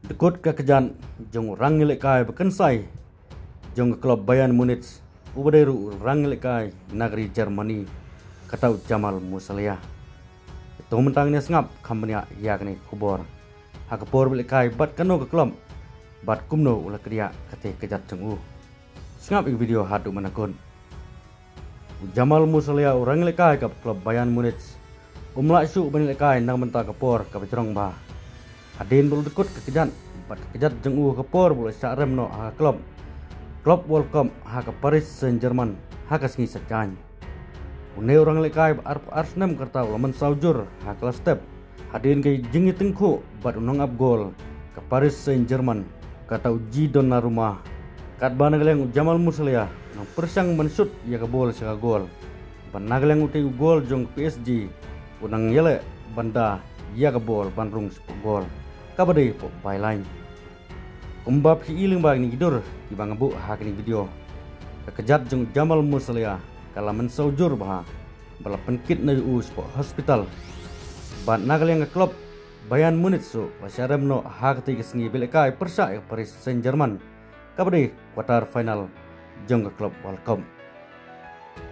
Dekut kekejan jong orang ngilekai bekensai jong klub Bayern Munich ubaderu orang ngilekai negeri Germany katau Jamal Musiala. Itu mentangnya sengap kambenya yakni kubor. Hakapor belekai bat kano ke klub bat kumno ulah kedia kate kejat jong sengap ik video hadu manakun. Jamal Musiala orang ngilekai ke klub Bayern Munich umla isu banilekai nang mentah kapor ka becerong bah. Adin bulu dekut kekejan bat kejat jeng kapor bulu syarem no ha klub welcome ha ke Paris Saint-Germain ha ke sengi sajan une orang lekai Arsenal kerta laman saujur ha kelas step adin ke jengi tengku bat unang up gol ke Paris Saint-Germain kata uji Donnarumma kat bana geleng Jamal Musiala nang persang mensut ya ke bol saka gol ban nageleng uti gol jong PSG unang yele banda ya ke bol bandrung sepuk gol kabade po byline kumbab si iling bag ni gidur di bangabu hak ni video kekejat jeng Jamal Musiala kala mensaujur bah bala penkit na po hospital ban nagal yang klub Bayern Munich so wasyarem no hak ti kesengi belekai persa Paris Saint-Germain kabade quarter final jeng klub welcome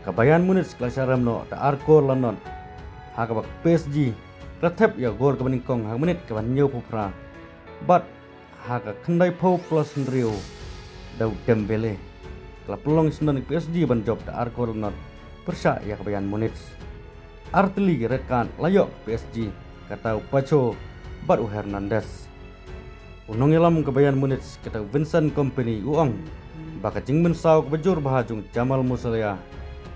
ka Bayern Munich wasyarem no ta arko London hak bak PSG Ratep ya gol ke beningkong hak menit ke banyo pupra bat hak kendai pau plus Rio dau Dembele kala pelong sendan PSG ban job da arko not persa ya ke Bayern Munich artili rekan layok PSG kata Pacho bat Hernandez unong elam ke Bayern Munich kata Vincent Kompany uang baka jing mensau ke bejur bahajung Jamal Musiala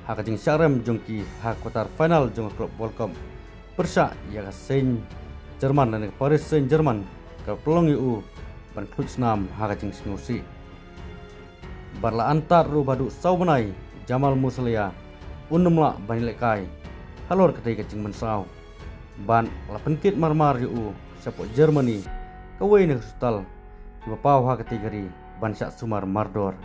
hak jing syarem jongki hak quarter final jong klub welcome persa ya ke Saint-Germain dan Paris Saint-Germain ke pelong EU ban klub senam hak jing snusi barla antar ru badu saubenai Jamal Musiala unumla banilekai halor ketai kecing mensau ban la penkit marmar EU sepo Germany kawai ne hospital ki bapau hak kategori ban syak sumar mardor